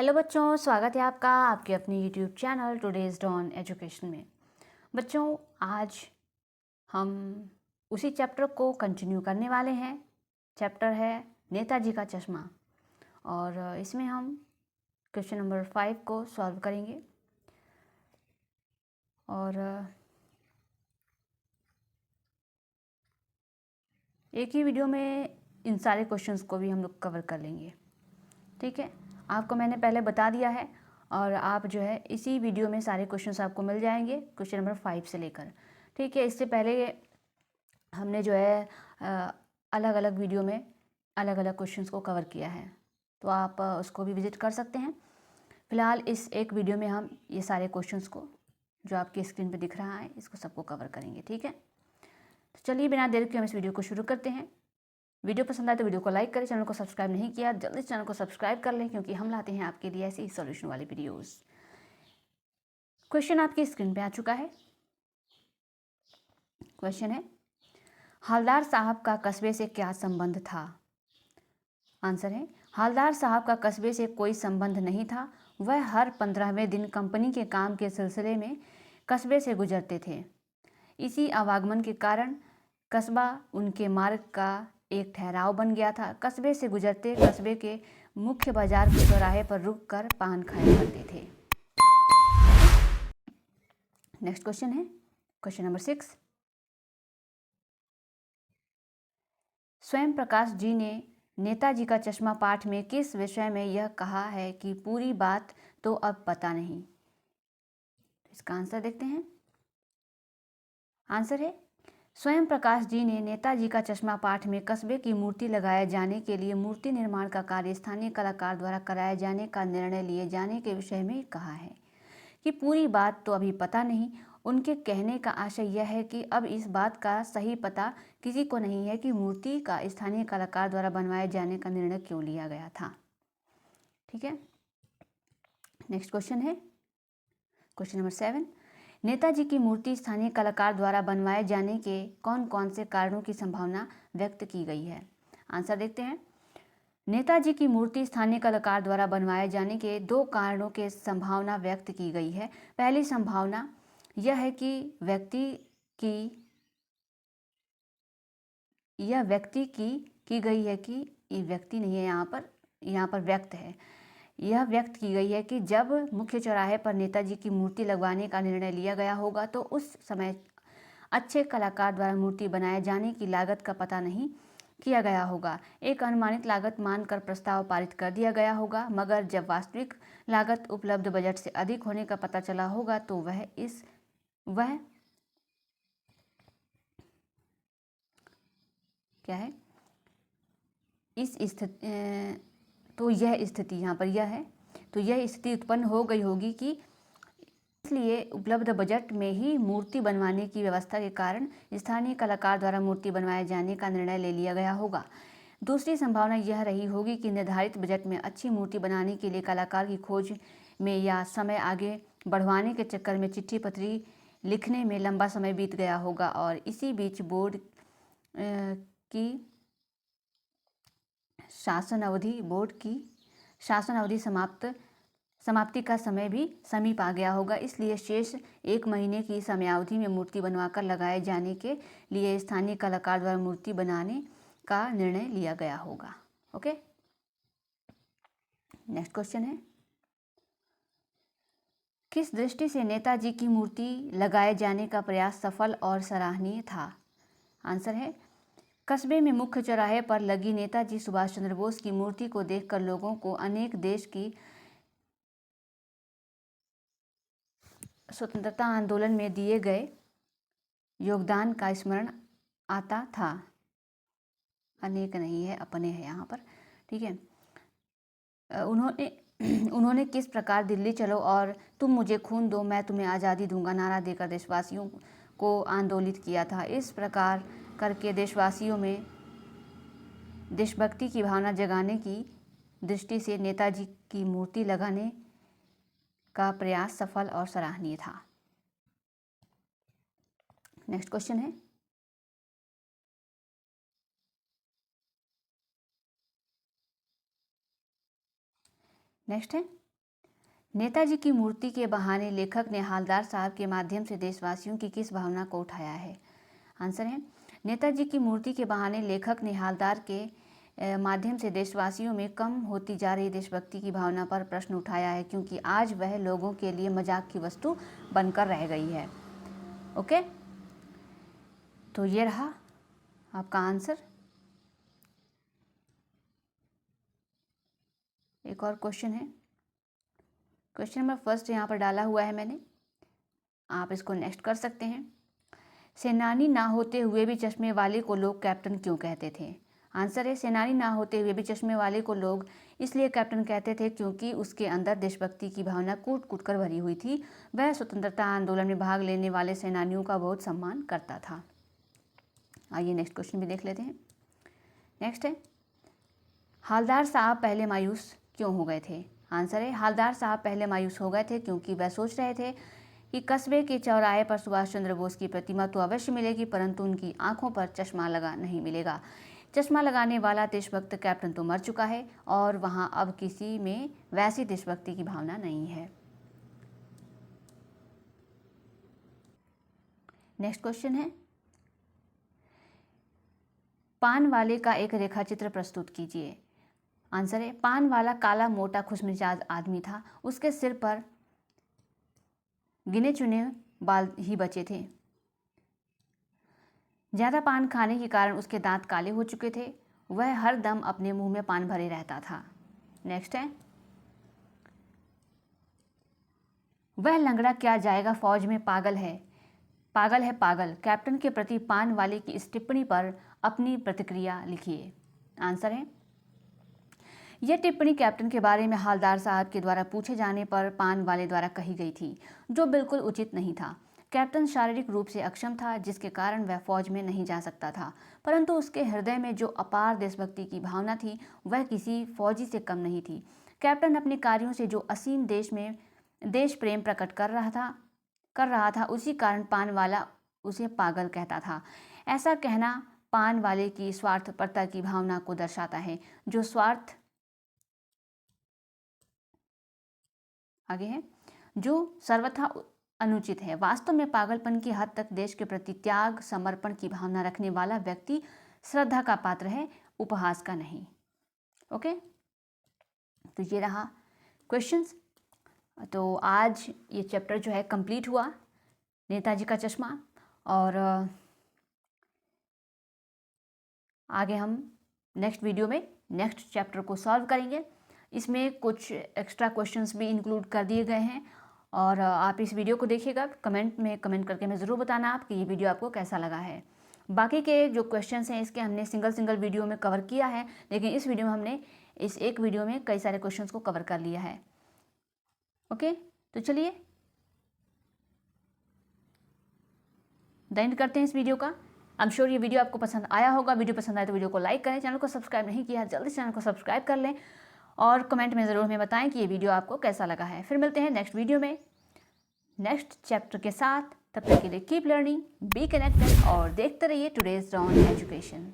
Hello बच्चों, स्वागत है आपका आपके अपने YouTube channel today's dawn education में। बच्चों, आज हम उसी चैप्टर को कंटिन्यू करने वाले हैं। चैप्टर है नेताजी का चश्मा और इसमें हम क्वेश्चन नंबर 5 को सॉल्व करेंगे। और एक ही वीडियो में इन सारे क्वेश्चंस को भी हम लोग कवर कर लेंगे। ठीक है, आपको मैंने पहले बता दिया है और आप जो है इसी वीडियो में सारे क्वेश्चंस आपको मिल जाएंगे, क्वेश्चन नंबर 5 से लेकर। ठीक है, इससे पहले हमने जो है अलग अलग वीडियो में अलग अलग क्वेश्चंस को कवर किया है, तो आप उसको भी विजिट कर सकते हैं। फिलहाल इस एक वीडियो में हम ये सारे क्वेश्चंस को जो आपकी स्क्रीन पे दिख रहा है इसको सबको कवर करेंगे। ठीक है, तो चलिए बिना देर के हम इस वीडियो को शुरू करते हैं। वीडियो पसंद आए तो वीडियो को लाइक करें, चैनल को सब्सक्राइब नहीं किया जल्दी से चैनल को सब्सक्राइब कर लें, क्योंकि हम लाते हैं आपके लिए ऐसी सॉल्यूशन वाली वीडियोस। क्वेश्चन आपकी स्क्रीन पे आ चुका है। क्वेश्चन है, हवलदार साहब का कस्बे से क्या संबंध था? आंसर है, हवलदार साहब का कस्बे से कोई संबंध नहीं था। वह हर 15वें दिन कंपनी के काम के सिलसिले में कस्बे से गुजरते थे। इसी आवागमन के कारण कस्बा उनके मार्ग का एक ठहराव बन गया था। कस्बे से गुजरते कस्बे के मुख्य बाजार के चौराहे पर रुककर पान खाया करते थे। नेक्स्ट क्वेश्चन है क्वेश्चन नंबर 6। स्वयं प्रकाश जी ने नेताजी का चश्मा पाठ में किस विषय में यह कहा है कि पूरी बात तो अब पता नहीं? इसका आंसर देखते हैं। आंसर है, स्वयं प्रकाश जी ने नेताजी का चश्मा पाठ में कस्बे की मूर्ति लगाए जाने के लिए मूर्ति निर्माण का कार्य स्थानीय कलाकार द्वारा कराए जाने का निर्णय लिए जाने के विषय में कहा है कि पूरी बात तो अभी पता नहीं। उनके कहने का आशय यह है कि अब इस बात का सही पता किसी को नहीं है कि मूर्ति का स्थानीय कलाकार द्वारा बनवाए जाने का निर्णय क्यों लिया गया था। ठीक है, नेक्स्ट क्वेश्चन है क्वेश्चन नंबर 7। नेताजी की मूर्ति स्थानीय कलाकार द्वारा बनवाए जाने के कौन कौन से कारणों की संभावना व्यक्त की गई है? आंसर देखते हैं। नेताजी की मूर्ति स्थानीय कलाकार द्वारा बनवाए जाने के 2 कारणों के संभावना व्यक्त की गई है। पहली संभावना यह है कि व्यक्ति की गई है कि ये व्यक्ति नहीं है, यहाँ पर व्यक्त है। यह व्यक्त की गई है कि जब मुख्य चौराहे पर नेताजी की मूर्ति लगवाने का निर्णय लिया गया होगा तो उस समय अच्छे कलाकार द्वारा मूर्ति बनाए जाने की लागत का पता नहीं किया गया होगा। एक अनुमानित लागत मानकर प्रस्ताव पारित कर दिया गया होगा, मगर जब वास्तविक लागत उपलब्ध बजट से अधिक होने का पता चला होगा तो यह स्थिति यहाँ पर यह है, तो यह स्थिति उत्पन्न हो गई होगी कि इसलिए उपलब्ध बजट में ही मूर्ति बनवाने की व्यवस्था के कारण स्थानीय कलाकार द्वारा मूर्ति बनवाए जाने का निर्णय ले लिया गया होगा। दूसरी संभावना यह रही होगी कि निर्धारित बजट में अच्छी मूर्ति बनाने के लिए कलाकार की खोज में या समय आगे बढ़वाने के चक्कर में चिट्ठी पत्री लिखने में लंबा समय बीत गया होगा और इसी बीच बोर्ड की शासन अवधि समाप्ति का समय भी समीप आ गया होगा। इसलिए शेष 1 महीने की समयावधि में मूर्ति बनवाकर लगाए जाने के लिए स्थानीय कलाकार द्वारा मूर्ति बनाने का निर्णय लिया गया होगा। ओके, नेक्स्ट क्वेश्चन है, किस दृष्टि से नेताजी की मूर्ति लगाए जाने का प्रयास सफल और सराहनीय था? आंसर है, कस्बे में मुख्य चौराहे पर लगी नेताजी सुभाष चंद्र बोस की मूर्ति को देखकर लोगों को अनेक देश की स्वतंत्रता आंदोलन में दिए गए योगदान का स्मरण आता था। अनेक नहीं है, अपने है यहाँ पर। ठीक है, उन्होंने किस प्रकार दिल्ली चलो और तुम मुझे खून दो मैं तुम्हें आज़ादी दूंगा नारा देकर देशवासियों को आंदोलित किया था। इस प्रकार करके देशवासियों में देशभक्ति की भावना जगाने की दृष्टि से नेताजी की मूर्ति लगाने का प्रयास सफल और सराहनीय था। नेक्स्ट क्वेश्चन है, नेताजी की मूर्ति के बहाने लेखक ने हवलदार साहब के माध्यम से देशवासियों की किस भावना को उठाया है? आंसर है, नेताजी की मूर्ति के बहाने लेखक ने हवलदार के माध्यम से देशवासियों में कम होती जा रही देशभक्ति की भावना पर प्रश्न उठाया है, क्योंकि आज वह लोगों के लिए मजाक की वस्तु बनकर रह गई है। ओके, तो ये रहा आपका आंसर। एक और क्वेश्चन है, क्वेश्चन नंबर फर्स्ट यहाँ पर डाला हुआ है मैंने, आप इसको नेक्स्ट कर सकते हैं। सेनानी ना होते हुए भी चश्मे वाले को लोग कैप्टन क्यों कहते थे? आंसर है, सेनानी ना होते हुए भी चश्मे वाले को लोग इसलिए कैप्टन कहते थे क्योंकि उसके अंदर देशभक्ति की भावना कूट कूट कर भरी हुई थी। वह स्वतंत्रता आंदोलन में भाग लेने वाले सेनानियों का बहुत सम्मान करता था। आइए नेक्स्ट क्वेश्चन भी देख लेते हैं। नेक्स्ट है, हवलदार साहब पहले मायूस क्यों हो गए थे? आंसर है, हवलदार साहब पहले मायूस हो गए थे क्योंकि वह सोच रहे थे कि कस्बे के चौराहे पर सुभाष चंद्र बोस की प्रतिमा तो अवश्य मिलेगी, परंतु उनकी आंखों पर चश्मा लगा नहीं मिलेगा। चश्मा लगाने वाला देशभक्त कैप्टन तो मर चुका है और वहां अब किसी में वैसी देशभक्ति की भावना नहीं है। नेक्स्ट क्वेश्चन है, पान वाले का एक रेखाचित्र प्रस्तुत कीजिए। आंसर है, पान वाला काला मोटा खुशमिजाज आदमी था। उसके सिर पर गिने चुने बाल ही बचे थे। ज़्यादा पान खाने के कारण उसके दांत काले हो चुके थे। वह हर दम अपने मुंह में पान भरे रहता था। नेक्स्ट है, वह लंगड़ा क्या जाएगा फौज में, पागल है, पागल है पागल। कैप्टन के प्रति पान वाले की इस टिप्पणी पर अपनी प्रतिक्रिया लिखिए। आंसर है, यह टिप्पणी कैप्टन के बारे में हवलदार साहब के द्वारा पूछे जाने पर पान वाले द्वारा कही गई थी, जो बिल्कुल उचित नहीं था। कैप्टन शारीरिक रूप से अक्षम था, जिसके कारण वह फौज में नहीं जा सकता था, परंतु उसके हृदय में जो अपार देशभक्ति की भावना थी वह किसी फौजी से कम नहीं थी। कैप्टन अपने कार्यों से जो असीम देश प्रेम प्रकट कर रहा था उसी कारण पान वाला उसे पागल कहता था। ऐसा कहना पान वाले की स्वार्थपरता की भावना को दर्शाता है, जो स्वार्थ आगे है, जो सर्वथा अनुचित है। वास्तव में पागलपन की हद तक देश के प्रति त्याग समर्पण की भावना रखने वाला व्यक्ति श्रद्धा का पात्र है, उपहास का नहीं। ओके, तो ये रहा क्वेश्चंस। तो आज ये चैप्टर जो है कंप्लीट हुआ, नेताजी का चश्मा। और आगे हम नेक्स्ट वीडियो में नेक्स्ट चैप्टर को सॉल्व करेंगे। इसमें कुछ एक्स्ट्रा क्वेश्चंस भी इंक्लूड कर दिए गए हैं और आप इस वीडियो को देखिएगा। कमेंट करके हमें ज़रूर बताना आप कि ये वीडियो आपको कैसा लगा है। बाकी के जो क्वेश्चंस हैं इसके हमने सिंगल वीडियो में कवर किया है, लेकिन इस वीडियो में हमने इस एक वीडियो में कई सारे क्वेश्चंस को कवर कर लिया है। ओके, तो चलिए द एंड करते हैं इस वीडियो का। आई एम श्योर ये वीडियो आपको पसंद आया होगा। वीडियो पसंद आए तो वीडियो को लाइक करें, चैनल को सब्सक्राइब नहीं किया जल्दी से चैनल को सब्सक्राइब कर लें और कमेंट में ज़रूर हमें बताएं कि ये वीडियो आपको कैसा लगा है। फिर मिलते हैं नेक्स्ट वीडियो में नेक्स्ट चैप्टर के साथ। तब तक के लिए कीप लर्निंग, बी कनेक्टेड और देखते रहिए टुडेज रॉन एजुकेशन।